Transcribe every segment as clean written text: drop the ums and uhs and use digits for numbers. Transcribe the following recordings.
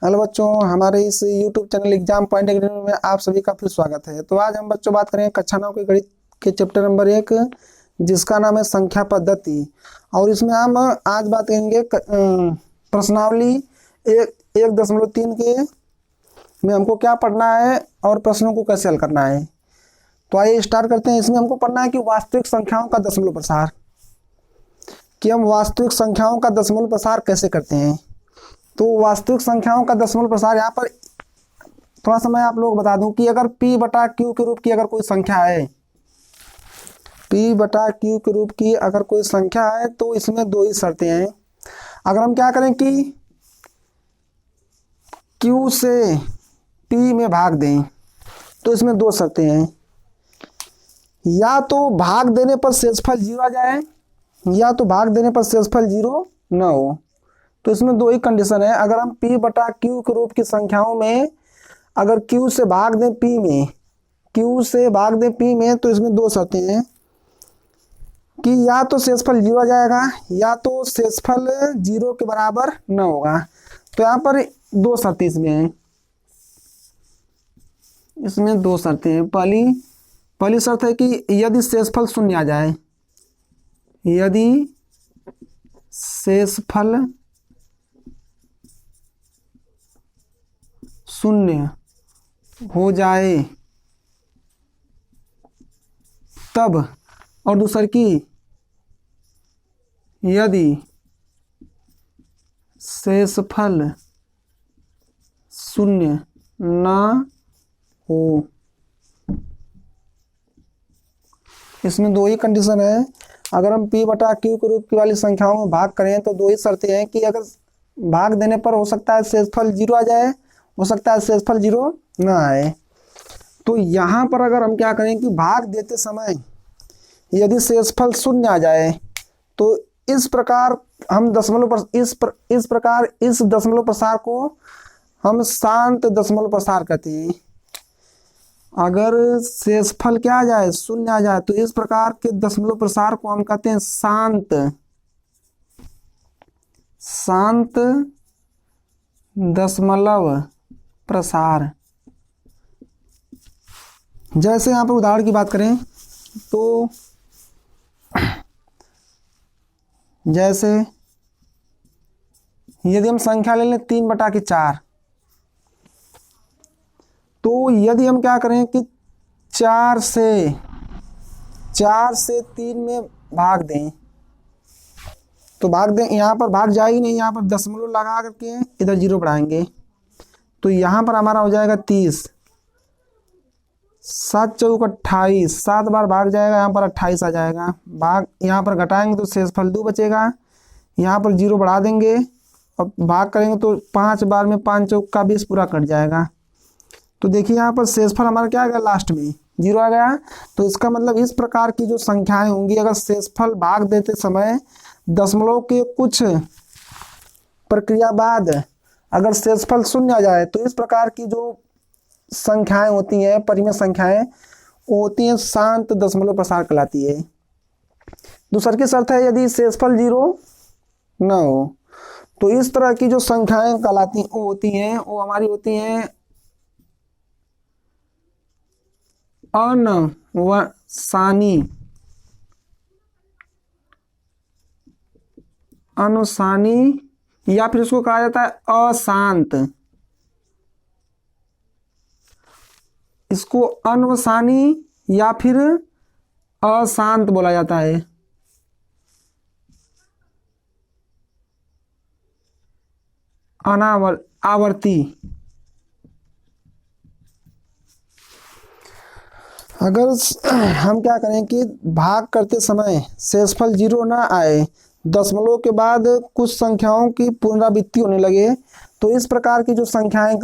Hello बच्चों, हमारे इस YouTube channel exam point academy में आप सभी का फिर स्वागत है। तो आज हम बच्चों बात करेंगे कक्षा 9 के गणित के चैप्टर नंबर 1, जिसका नाम है संख्या पद्धति। और इसमें हम आज बात करेंगे प्रश्नावली 1.3 के में हमको क्या पढ़ना है और प्रश्नों को कैसे हल करना है। तो आइए स्टार्ट करते हैं। इसमें हमको पढ़ना है कि वास्तविक संख्याओं का दशमलव प्रसार, कि हम वास्तविक संख्याओं का दशमलव प्रसार कैसे करते हैं। तो वास्तविक संख्याओं का दशमलव प्रसार, यहाँ पर थोड़ा सा मैं आप लोग बता दूं कि अगर p बटा q के रूप की अगर कोई संख्या है, p बटा q के रूप की अगर कोई संख्या है तो इसमें दो ही शर्तें हैं। अगर हम क्या करें कि q से p में भाग दें तो इसमें दो शर्तें हैं। या तो भाग देने पर शेषफल 0 आ जाए, या तो भाग देने पर शेषफल 0 न हो। तो इसमें दो ही कंडीशन है। अगर हम p बटा q के रूप की संख्याओं में अगर q से भाग दें p में, q से भाग दें p में, तो इसमें दो शर्तें हैं कि या तो शेषफल 0 आ जाएगा या तो शेषफल 0 के बराबर न होगा। तो यहाँ पर दो शर्तें इसमें हैं, इसमें दो शर्तें हैं। पहली शर्त है कि यदि शेषफल 0 आ जाए, यदि शेषफल 0 हो जाए तब, और दूसर की यदि शेषफल 0 न हो। इसमें दो ही कंडीशन है। अगर हम p बटा q के रूप की वाली संख्याओं में भाग करें तो दो ही शर्तें हैं कि अगर भाग देने पर हो सकता है शेषफल 0 आ जाए, हो सकता है शेषफल 0 ना आए। तो यहाँ पर अगर हम क्या करें कि भाग देते समय यदि शेषफल 0 आ जाए तो इस प्रकार हम इस प्रकार इस दशमलव प्रसार को हम शांत दशमलव प्रसार कहते हैं। अगर शेषफल क्या आ जाए, 0 आ जाए, तो इस प्रकार के दशमलव प्रसार को हम कहते हैं शांत दशमलव प्रसार। जैसे यहाँ पर उदाहरण की बात करें तो जैसे यदि हम संख्या ले लें 3 बटा 4, तो यदि हम क्या करें कि 4 से 3 में भाग दें, तो भाग दें, यहाँ पर भाग जाए ही नहीं, यहाँ पर दशमलव लगा करके इधर 0 बढ़ाएंगे। तो यहाँ पर हमारा हो जाएगा 30, 7 चौक 28, 7 बार भाग जाएगा, यहाँ पर 28 आ जाएगा। भाग यहाँ पर घटाएंगे तो शेषफल 2 बचेगा, यहाँ पर 0 बढ़ा देंगे और भाग करेंगे तो 5 बार में 5 चौक का 20 पूरा कट जाएगा। तो देखिए यहाँ पर शेषफल हमारा क्या आ गया, लास्ट में 0 आ गया। तो इसका मतलब इस प्रकार की जो संख्याएं होंगी, अगर शेषफल भाग देते समय दशमलव के कुछ प्रक्रिया बाद अगर शेषफल 0 आ जाए तो इस प्रकार की जो संख्याएं होती हैं, परिमेय संख्याएं, वो होती हैं शांत दशमलव प्रसार कहलाती है। दूसरी की शर्त है यदि शेषफल 0 न हो। तो इस तरह की जो संख्याएं कहलाती हैं वो होती हैं, वो हमारी होती हैं अनुसानी, या फिर उसको कहा जाता है अशांत। इसको अनवसानी या फिर अशांत बोला जाता है। आवर्ती। अगर हम क्या करें कि भाग करते समय शेषफल 0 ना आए, दशमलव के बाद कुछ संख्याओं की पुनरावृत्ति होने लगे, तो इस प्रकार की जो संख्याएं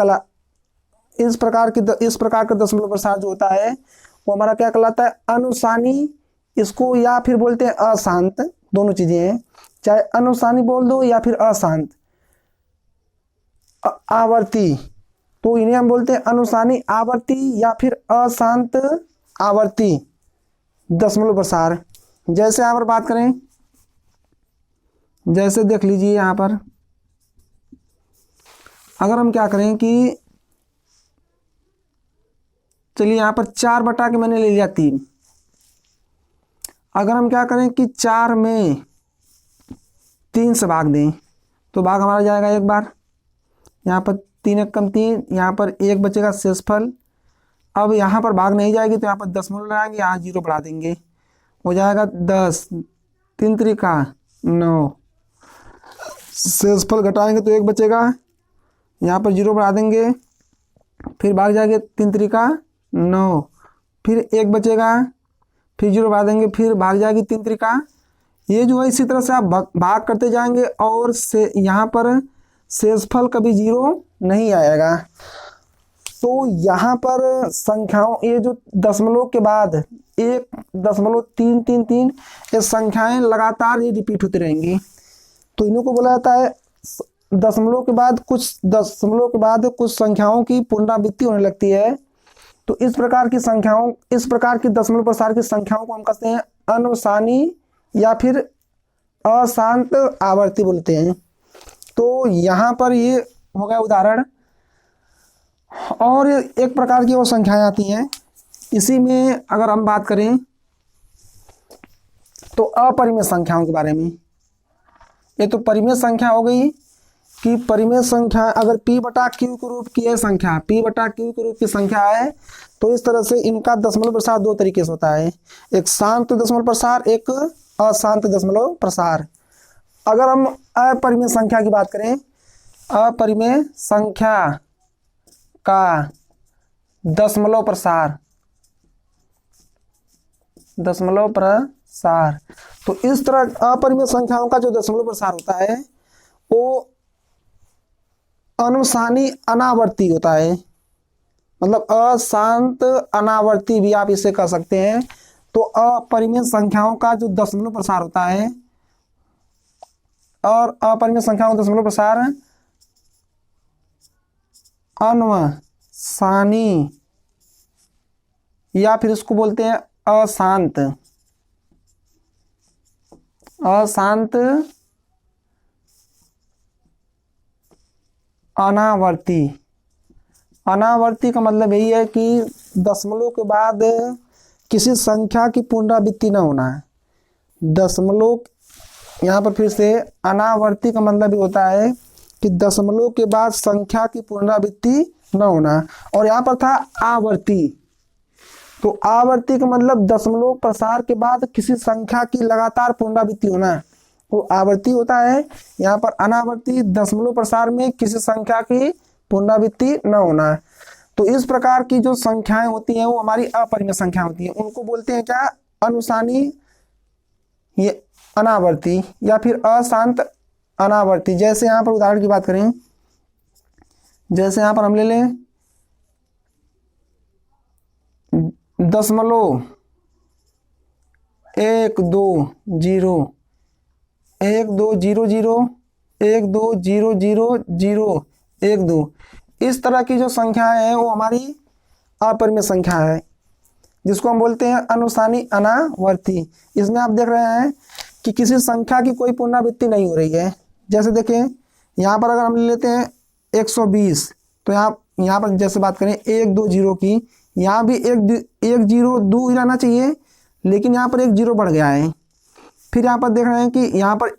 इस प्रकार का दशमलव प्रसार जो होता है वो हमारा क्या कहलाता है, अनुसानी। इसको या फिर बोलते हैं अशांत, दोनों चीजें हैं, चाहे अनुसानी बोल दो या फिर अशांत। आवर्ती, तो इन्हें हम बोलते हैं अनुसानी आवर्ती या फिर अशांत आवर्ती दशमलव प्रसार। जैसे यहाँ पर बात करें, जैसे देख लीजिए यहाँ पर अगर हम क्या करें कि चलिए यहाँ पर 4 बटा के मैंने ले लिया 3। अगर हम क्या करें कि 4 में 3 से भाग दें तो भाग हमारा जाएगा एक बार, यहाँ पर 3 एक कम 3, यहाँ पर 1 बचेगा शेषफल। अब यहाँ पर भाग नहीं जाएगी तो यहाँ पर दशमलव लगाएंगे, यहाँ 0 बढ़ा देंगे, हो जाएगा 10, 3 त्रिका 9, शेषफल घटाएंगे तो 1 बचेगा, यहाँ पर 0 बढ़ा देंगे, फिर भाग जाएंगे 3 त्रिका 9, फिर 1 बचेगा, फिर 0 बढ़ा देंगे, फिर भाग जाएगी 3 त्रिका। ये जो है इसी तरह से आप भाग करते जाएंगे और से यहाँ पर शेषफल कभी 0 नहीं आएगा। तो यहाँ पर संख्याओं, ये जो दशमलव के बाद 1.333 ये संख्याएं लगातार ये रिपीट होती रहेंगी, तो इन्हीं को बोला जाता है दशमलव के बाद कुछ संख्याओं की पुनरावृत्ति होने लगती है। तो इस प्रकार की दशमलव प्रसार की संख्याओं को हम कहते हैं अनुसानी या फिर अशांत आवर्ती बोलते हैं। तो यहाँ पर ये हो गया उदाहरण। और एक प्रकार की और संख्याएं आती हैं, इसी में अगर हम बात करें तो अपरिमेय संख्याओं के बारे में। ये तो परिमेय संख्या हो गई कि परिमेय संख्या अगर p बटा q के रूप की है संख्या, p बटा q के रूप की संख्या है, तो इस तरह से इनका दशमलव प्रसार 2 तरीके से होता है, एक शांत दशमलव प्रसार, एक अशांत दशमलव प्रसार। अगर हम अपरिमेय संख्या की बात करें, अपरिमेय संख्या का दशमलव प्रसार, तो इस तरह अपरिमेय संख्याओं का जो दशमलव प्रसार होता है वो अनुसानी अनावर्ती होता है, मतलब अशांत अनावर्ती भी आप इसे कह सकते हैं। तो अपरिमेय संख्याओं का जो दशमलव प्रसार होता है और अपरिमेय संख्याओं का दशमलव प्रसार अनुसानी या फिर इसको बोलते हैं अशांत अनावर्ती। अनावर्ती का मतलब यही है कि दशमलव के बाद किसी संख्या की पुनरावृत्ति न होना। दशमलव, यहाँ पर फिर से अनावर्ती का मतलब ये होता है कि दशमलव के बाद संख्या की पुनरावृत्ति न होना। और यहाँ पर था आवर्ती, तो आवर्ती का मतलब दशमलव प्रसार के बाद किसी संख्या की लगातार पुनरावृत्ति होना, वो आवर्ती होता है। यहाँ पर अनावर्ती, दशमलव प्रसार में किसी संख्या की पुनरावृत्ति न होना। तो इस प्रकार की जो संख्याएं होती हैं वो हमारी अपरिमेय संख्या होती हैं, उनको बोलते हैं क्या, अनुसानी ये अनावर्ती या फिर अशांत अनावर्ती। जैसे यहाँ पर उदाहरण की बात करें, जैसे यहाँ पर हम ले लें 0.120 12 इस तरह की जो संख्या है वो हमारी अपरिमेय संख्या है, जिसको हम बोलते हैं अनुसानी अनावर्ती। इसमें आप देख रहे हैं कि किसी संख्या की कोई पुनरावृत्ति नहीं हो रही है। जैसे देखें यहाँ पर अगर हम ले लेते हैं 120, तो यहाँ पर जैसे बात करें 120 की, यहाँ भी एक जीरो 2 ही रहना चाहिए, लेकिन यहाँ पर 1 0 बढ़ गया है। फिर यहाँ पर देख रहे हैं कि यहाँ पर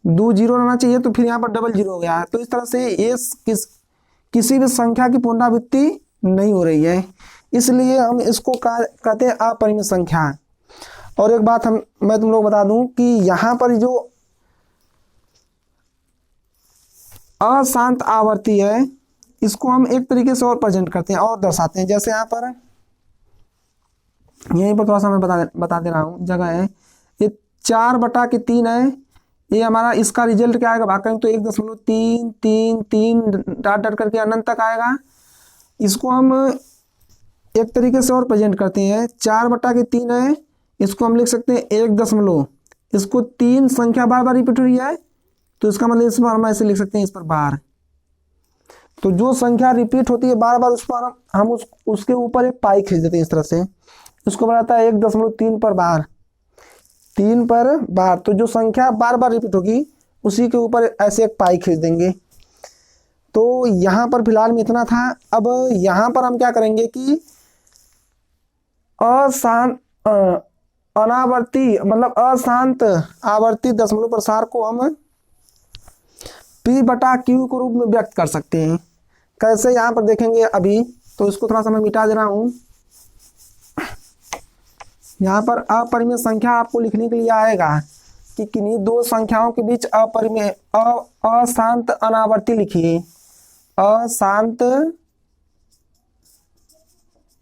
2 0 रहना चाहिए, तो फिर यहाँ पर 0 हो गया है। तो इस तरह से ये किसी भी संख्या की पुनरावृत्ति नहीं हो रही है, इसलिए हम इसको कहते हैं अपरिमेय संख्या। और एक बात मैं तुम लोग बता दूं कि यहाँ पर जो अशांत आवर्ती है इसको हम एक तरीके से और प्रेजेंट करते हैं और दर्शाते हैं। जैसे यहाँ पर यहीं पर थोड़ा सा मैं बता दे रहा हूँ, जगह है ये 4/3 है, ये हमारा इसका रिजल्ट क्या आएगा, भाग करेंगे तो 1.333 डॉट डॉट करके अनंत तक आएगा। इसको हम एक तरीके से और प्रेजेंट करते हैं, 4/3 है, इसको हम लिख सकते हैं 1 इसको 3 संख्या बार बार रिपीट हो रही है, तो इसका मतलब इस बार हम ऐसे लिख सकते हैं इस पर बार। तो जो संख्या रिपीट होती है बार बार उस पर हम उसके ऊपर एक पाई खींच देते हैं इस तरह से, उसको बनाता है 1.3 पर बार, 3 पर बार। तो जो संख्या बार बार रिपीट होगी उसी के ऊपर ऐसे एक पाई खींच देंगे। तो यहाँ पर फिलहाल में इतना था। अब यहाँ पर हम क्या करेंगे कि अशांत अनावर्ती मतलब अशांत आवर्ती दशमलव प्रसार को हम P बटा Q के रूप में व्यक्त कर सकते हैं। कैसे, यहाँ पर देखेंगे अभी, तो इसको थोड़ा सा मैं मिटा दे रहा हूँ। यहाँ पर अपरिमेय संख्या आपको लिखने के लिए आएगा कि किन्हीं दो संख्याओं के बीच अपरिमेय अशांत अनावर्ती लिखिए। अशांत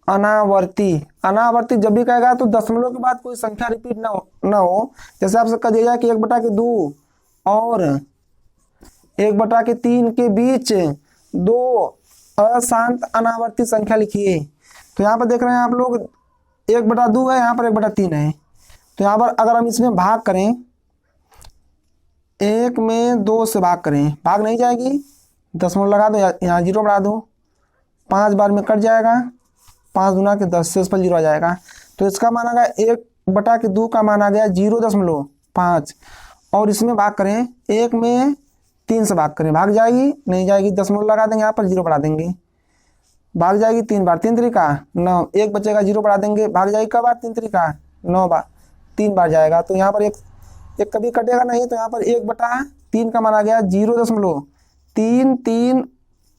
अनावर्ती, अनावर्ती जब भी कहेगा तो दशमलव के बाद कोई संख्या रिपीट ना हो। जैसे आपसे कह दिया जाए कि 1/2 और 1/3 के बीच दो अशांत अनावर्ती संख्या लिखिए। तो यहाँ पर देख रहे हैं आप लोग 1/2 है, यहाँ पर 1/3 है। तो यहाँ पर अगर हम इसमें भाग करें, 1 में 2 से भाग करें, भाग नहीं जाएगी, दशमलव लगा दो, यहाँ 0 बढ़ा दो, 5 बार में कट जाएगा, 5 दूना के 10 से इस पर 0 आ जाएगा। तो इसका मान आ गया 1/2 का मान आ गया 0.5। और इसमें भाग करें, 1 में 3 से भाग करें, भाग जाएगी नहीं जाएगी, दशमलव लगा देंगे, यहाँ पर 0 बढ़ा देंगे, भाग जाएगी 3 बार, 3 तरीका 9, 1 बचेगा, 0 बढ़ा देंगे, भाग जाएगी कब बार, 3 तरीका 9 बार, 3 बार जाएगा। तो यहाँ पर एक कभी कटेगा नहीं, तो यहाँ पर 1/3 का मान आ गया 0.3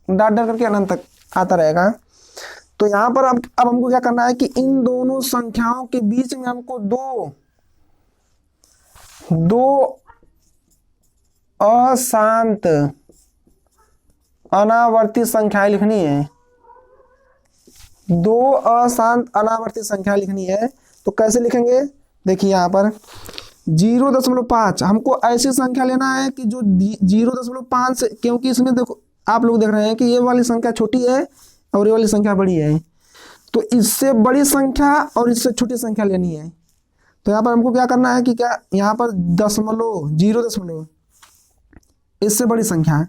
डॉट डॉट करके अनंत तक आता रहेगा। तो यहाँ पर अब हमको क्या करना है कि इन दोनों संख्याओं के बीच में हमको दो अशांत अनावर्ती संख्याएं लिखनी है। 2 अशांत अनावर्ती संख्या लिखनी है। तो कैसे लिखेंगे, देखिए यहाँ पर 0.5 हमको ऐसी संख्या लेना है कि जो 0.5 से, क्योंकि इसमें देखो आप लोग देख रहे हैं कि ये वाली संख्या छोटी है और ये वाली संख्या बड़ी है, तो इससे बड़ी संख्या और इससे छोटी संख्या लेनी है। तो यहाँ पर हमको क्या करना है कि क्या यहाँ पर 0 इससे बड़ी संख्या है,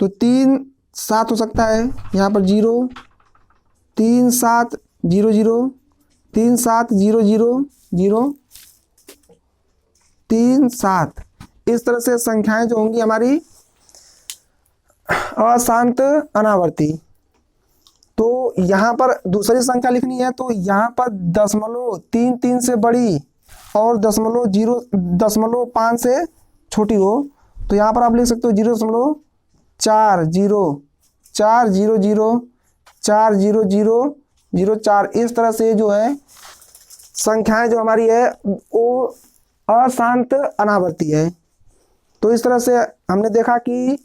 तो 3 7 हो सकता है, यहाँ पर 0 3 7 0 0 3 7 0 0 0 3 7, इस तरह से संख्याएं जो होंगी हमारी अशांत अनावर्ती। तो यहाँ पर दूसरी संख्या लिखनी है, तो यहाँ पर 0.3 से बड़ी और 0.5 से छोटी हो, तो यहाँ पर आप लिख सकते हो 0.4 0 4 0 0 4 0 0 0 4। इस तरह से जो है संख्याएं जो हमारी है वो अशांत अनावर्ती है। तो इस तरह से हमने देखा कि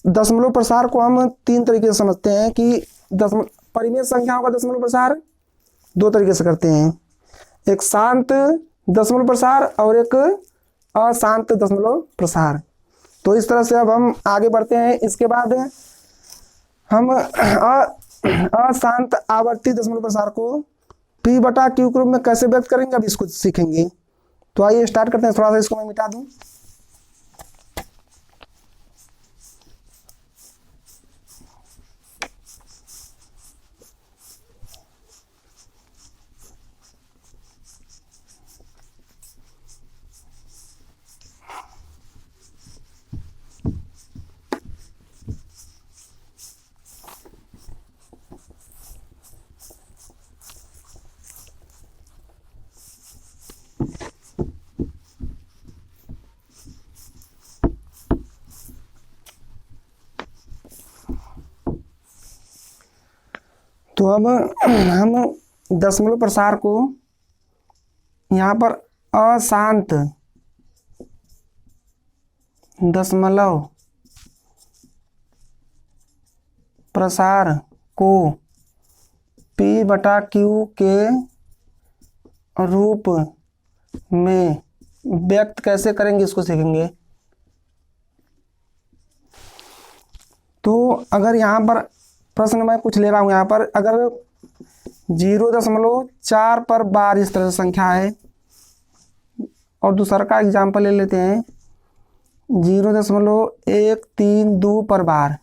दशमलव प्रसार को हम 3 तरीके से समझते हैं कि परिमेय संख्याओं का दशमलव प्रसार 2 तरीके से करते हैं, एक शांत दशमलव प्रसार और एक अशांत दशमलव प्रसार। तो इस तरह से अब हम आगे बढ़ते हैं। इसके बाद हम अशांत आवर्ती दशमलव प्रसार को P बटा Q के रूप में कैसे व्यक्त करेंगे, अब इसको सीखेंगे। तो आइए स्टार्ट करते हैं। थोड़ा सा इसको मैं मिटा दूं। तो अब हम दशमलव प्रसार को यहाँ पर अशांत दशमलव प्रसार को P बटा Q के रूप में व्यक्त कैसे करेंगे, इसको सीखेंगे। तो अगर यहाँ पर प्रश्न मैं कुछ ले रहा हूँ, यहाँ पर अगर 0.4 पर बार इस तरह से संख्या है, और दूसरा का एग्जाम्पल ले लेते हैं 0.132 पर बार,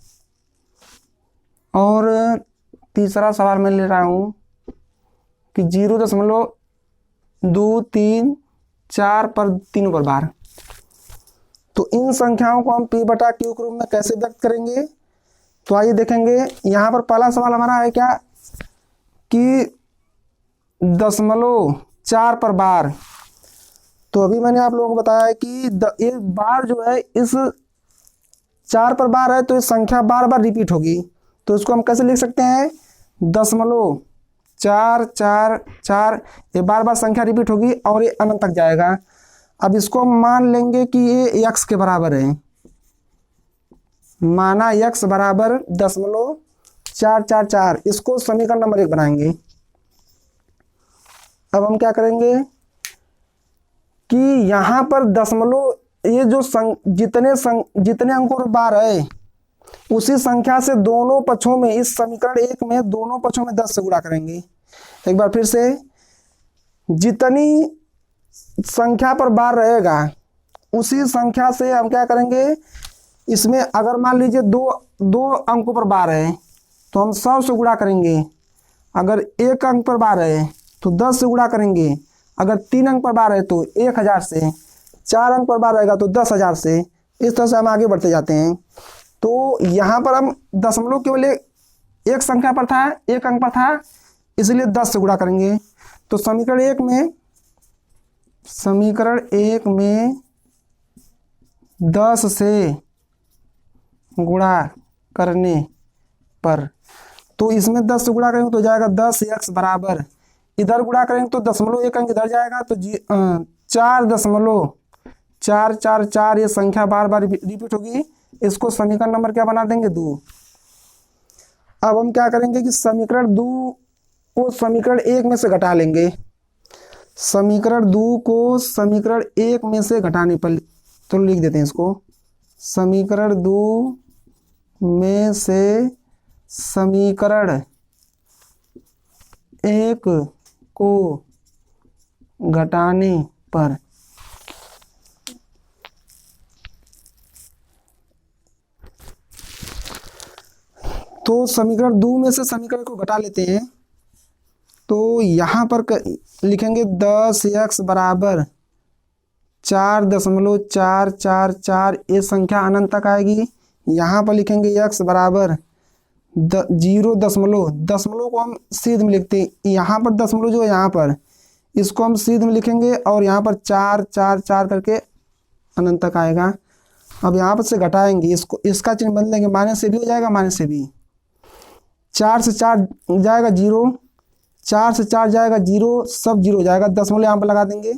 और तीसरा सवाल मैं ले रहा हूँ कि 0.234 पर 3 पर बार। तो इन संख्याओं को हम p बटा q के रूप में कैसे व्यक्त करेंगे? तो आइए देखेंगे। यहाँ पर पहला सवाल हमारा है क्या कि 0.4 पर बार। तो अभी मैंने आप लोगों को बताया है कि एक बार जो है इस 4 पर बार है तो ये संख्या बार बार रिपीट होगी। तो इसको हम कैसे लिख सकते हैं? 0.444, ये बार बार संख्या रिपीट होगी और ये अनंत तक जाएगा। अब इसको हम मान लेंगे कि ये x के बराबर है। माना x बराबर 0.444, इसको समीकरण नंबर 1 बनाएंगे। अब हम क्या करेंगे कि यहाँ पर ये जो जितने अंकों पर बार है उसी संख्या से दोनों पक्षों में, इस समीकरण 1 में दोनों पक्षों में 10 से गुणा करेंगे। एक बार फिर से, जितनी संख्या पर बार रहेगा उसी संख्या से हम क्या करेंगे, इसमें अगर मान लीजिए दो अंकों पर बार है तो हम 100 से गुणा करेंगे। अगर 1 अंक पर बार है तो 10 से गुणा करेंगे। अगर 3 अंक पर बार है तो 1000 से, 4 अंक पर बार रहेगा तो 10,000 से। इस तरह से हम आगे बढ़ते जाते हैं। तो यहाँ पर हम दशमलव केवल एक संख्या पर था, 1 अंक पर था, इसलिए 10 से गुणा करेंगे। तो समीकरण 1 में 10 से गुणा करने पर, तो इसमें 10 से गुणा करेंगे तो जाएगा 10x बराबर, इधर गुणा करेंगे तो 0.1 अंक इधर जाएगा तो 4.444, ये संख्या बार बार रिपीट होगी। इसको समीकरण नंबर क्या बना देंगे? 2। अब हम क्या करेंगे कि समीकरण 2 को समीकरण 1 में से घटा लेंगे। समीकरण 2 को समीकरण 1 में से घटाने पर, तो लिख देते हैं इसको, समीकरण 2 में से समीकरण 1 को घटाने पर तो समीकरण 2 में से समीकरण को घटा लेते हैं। तो यहाँ पर लिखेंगे 10x बराबर 4.444, ये संख्या अनंत तक आएगी। यहाँ पर लिखेंगे x बराबर 0 दशमलव को हम सीध में लिखते हैं। यहाँ पर दशमलव जो है यहाँ पर, इसको हम सीध में लिखेंगे और यहाँ पर 4 4 4 करके अनंत तक आएगा। अब यहाँ पर से घटाएंगे, इसको, इसका चिन्ह बदलेंगे, माइनस से भी हो जाएगा, माइनस से भी। 4 से 4 जाएगा 0, 4 से 4 जाएगा 0, सब 0 हो जाएगा। दशमलव यहाँ पर लगा देंगे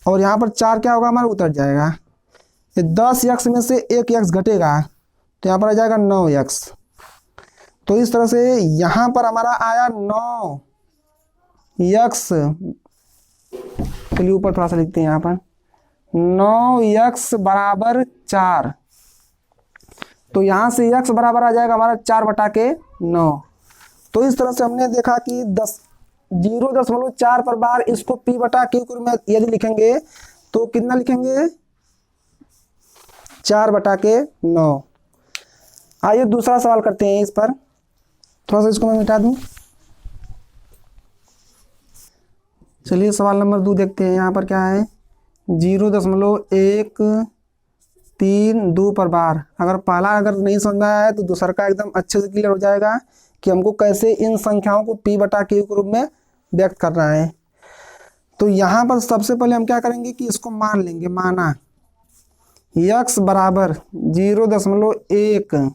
और यहाँ पर 4 क्या होगा हमारा, उतर जाएगा। ये 10x में से 1x घटेगा तो यहाँ पर आ जाएगा 9x। तो इस तरह से यहाँ पर हमारा आया 9x, चलिए ऊपर थोड़ा सा लिखते हैं, यहाँ पर 9x बराबर 4। तो यहाँ से x बराबर आ जाएगा हमारा 4/9। तो इस तरह से हमने देखा कि 0.4 पर बार इसको p बटा q के रूप में यदि लिखेंगे तो कितना लिखेंगे, 4/9। आइए दूसरा सवाल करते हैं। इस पर थोड़ा सा इसको मैं मिटा दूं। चलिए सवाल नंबर 2 देखते हैं। यहाँ पर क्या है, 0.132 पर बार। अगर नहीं समझ में आया है तो दूसरा का एकदम अच्छे से क्लियर हो जाएगा कि हमको कैसे इन संख्याओं को p बटा q के रूप में व्यक्त करना है। तो यहाँ पर सबसे पहले हम क्या करेंगे कि इसको मान लेंगे। माना x बराबर 0.1,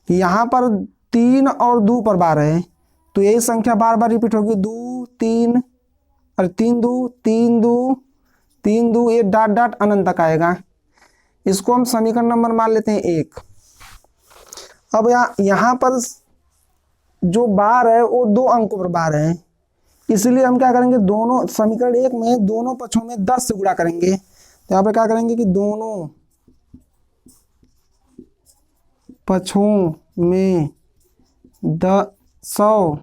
यहाँ पर 3 और 2 पर बार है तो यही संख्या बार बार रिपीट होगी। 2 3 और 3 2 3 2 3 2, ये डॉट डॉट अनंत तक आएगा। इसको हम समीकरण नंबर मान लेते हैं 1। अब यहाँ पर जो बार है वो 2 अंकों पर बार है, इसलिए हम क्या करेंगे, दोनों समीकरण 1 में दोनों पक्षों में 10 से गुणा करेंगे। तो यहाँ पर क्या करेंगे कि दोनों पक्षों में 100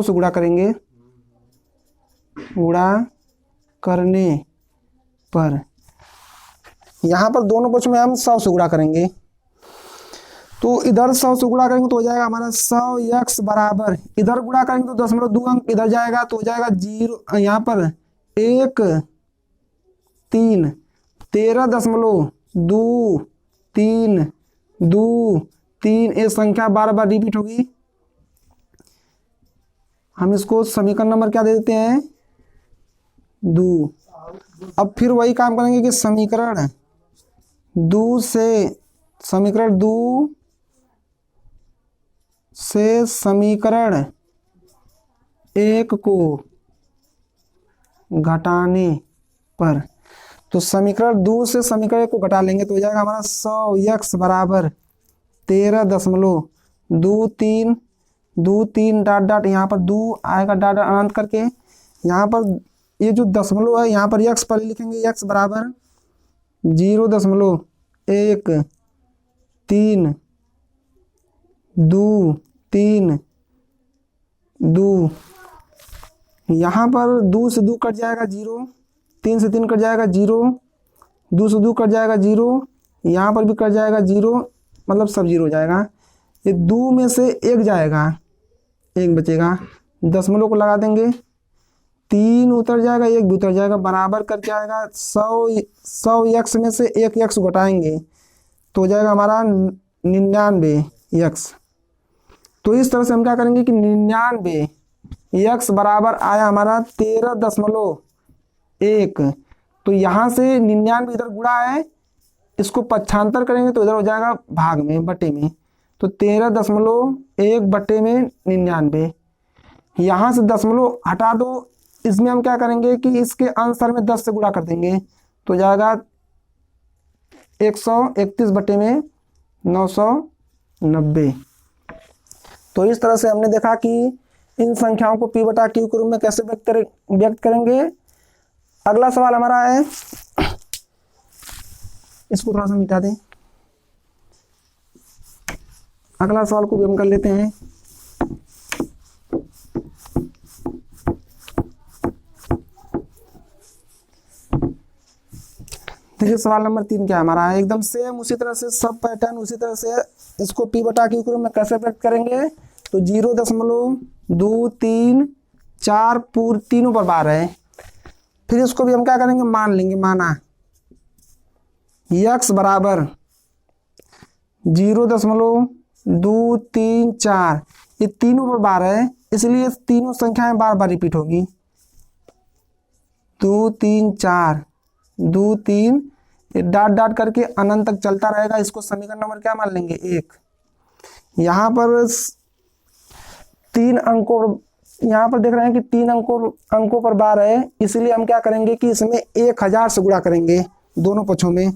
से गुणा करेंगे। गुणा करने पर यहाँ पर दोनों पक्षों में हम 100 से गुणा करेंगे। तो इधर 100 से गुणा करेंगे तो हो जाएगा हमारा 100x बराबर, इधर गुणा करेंगे तो 0.2 अंक इधर जाएगा तो हो जाएगा 0, यहाँ पर एक तीन, 13.2323, ये संख्या बार बार रिपीट होगी। हम इसको समीकरण नंबर क्या दे देते हैं, 2। अब फिर वही काम करेंगे कि समीकरण 2 से समीकरण 1 को घटाने पर, तो समीकरण 2 से समीकरण 1 को घटा लेंगे तो हो जाएगा हमारा 100x बराबर 13.23 डॉट डॉट, यहाँ पर 2 आएगा डॉट डॉट अनंत करके, यहाँ पर ये जो दशमलव है यहाँ पर x पहले लिखेंगे, x बराबर 0.13232, यहाँ पर 2 से 2 कट जाएगा 0, 3 से 3 कट जाएगा 0, 2 से 2 कट जाएगा 0, यहाँ पर भी कट जाएगा 0, मतलब सब 0 हो जाएगा। ये 2 में से 1 जाएगा, 1 बचेगा, दशमलव को लगा देंगे, 3 उतर जाएगा, 1 भी उतर जाएगा, बराबर करके आएगा 100x में से 1 x घटाएंगे तो हो जाएगा हमारा 99x। तो इस तरह से हम क्या करेंगे कि 99x बराबर आया हमारा 13.1, तो यहाँ से 99 इधर गुणा है, इसको पक्षांतर करेंगे तो इधर हो जाएगा भाग में, बटे में, तो 13.1 बटे में 99। यहाँ से दशमलव हटा दो, इसमें हम क्या करेंगे कि इसके आंसर में 10 से गुणा कर देंगे तो जाएगा 131 बटे में 990। तो इस तरह से हमने देखा कि इन संख्याओं को p बटा q के रूप में कैसे व्यक्त करेंगे। अगला सवाल हमारा है, इसको थोड़ा सा मिटा दें, अगला सवाल को भी हम कर लेते हैं। देखिए सवाल नंबर 3 क्या हमारा है, एकदम सेम उसी तरह से सब पैटर्न उसी तरह से, इसको p बटा q के रूप में कैसे व्यक्त करेंगे, तो 0.234 पूर्व तीनों पर बार है। फिर इसको भी हम क्या करेंगे, मान लेंगे, माना x बराबर 0.234, ये तीनों पर बार है, इसलिए तीनों संख्याएं बार बार रिपीट होगी, 2 3 4 2 3, डॉट डॉट करके अनंत तक चलता रहेगा। इसको समीकरण नंबर क्या मान लेंगे, 1। यहाँ पर 3 अंकों, यहाँ पर देख रहे हैं कि 3 अंकों पर बार है, इसलिए हम क्या करेंगे कि इसमें 1000 से गुणा करेंगे दोनों पक्षों में।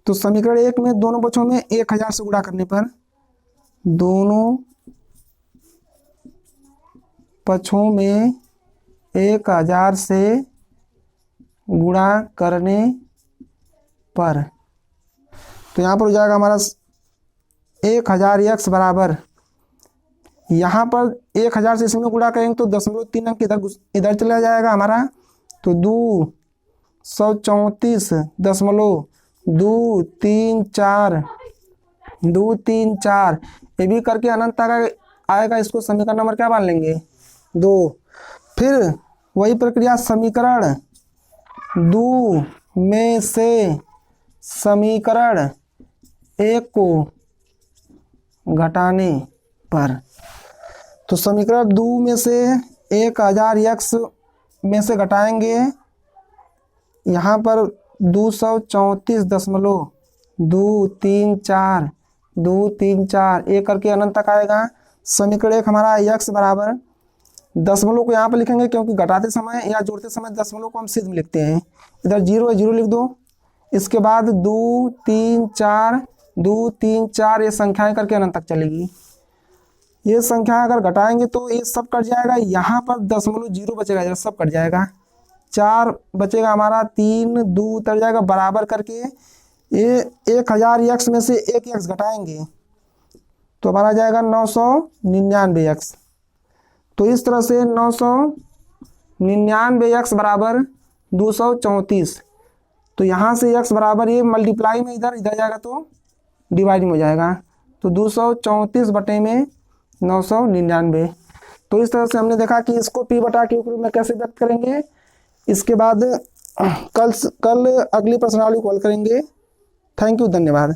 तो समीकरण 1 में दोनों पक्षों में 1000 से गुणा करने पर, दोनों पक्षों में 1000 से गुणा करने पर, तो यहाँ पर हो जाएगा हमारा 1000x बराबर, यहाँ पर 1000 से इसमें गुणा करेंगे तो 0.3 अंक इधर चला जाएगा हमारा, तो 234.234 ये भी करके अनंत आएगा। इसको समीकरण नंबर क्या मान लेंगे, 2। फिर वही प्रक्रिया समीकरण 2 में से समीकरण 1 को घटाने पर, तो समीकरण 2 में से 1000x में से घटाएंगे, यहाँ पर 234.234 एक करके अनंत तक आएगा। समीकरण 1 हमारा x बराबर, दशमलव को यहाँ पर लिखेंगे क्योंकि घटाते समय या जोड़ते समय दशमलव को हम सिद्ध में लिखते हैं, इधर 0 है 0 लिख दो, इसके बाद 2 3 4 2 3 4 ये संख्याएं करके अनंत तक चलेगी। ये संख्या अगर घटाएंगे तो ये सब कट जाएगा, यहाँ पर दशमलव 0 बचेगा, इधर सब कट जाएगा, 4 बचेगा हमारा, 3 2 उतर जाएगा, बराबर करके ये 1000x में से 1x घटाएंगे तो हमारा जाएगा 999x। तो इस तरह से 999x बराबर 234, तो यहाँ से x बराबर ये मल्टीप्लाई में इधर जाएगा तो डिवाइड में हो जाएगा, तो 234 बटे में 999। तो इस तरह से हमने देखा कि इसको p बटा q के रूप में कैसे व्यक्त करेंगे। इसके बाद कल अगली प्रश्नावली कॉल करेंगे। थैंक यू, धन्यवाद।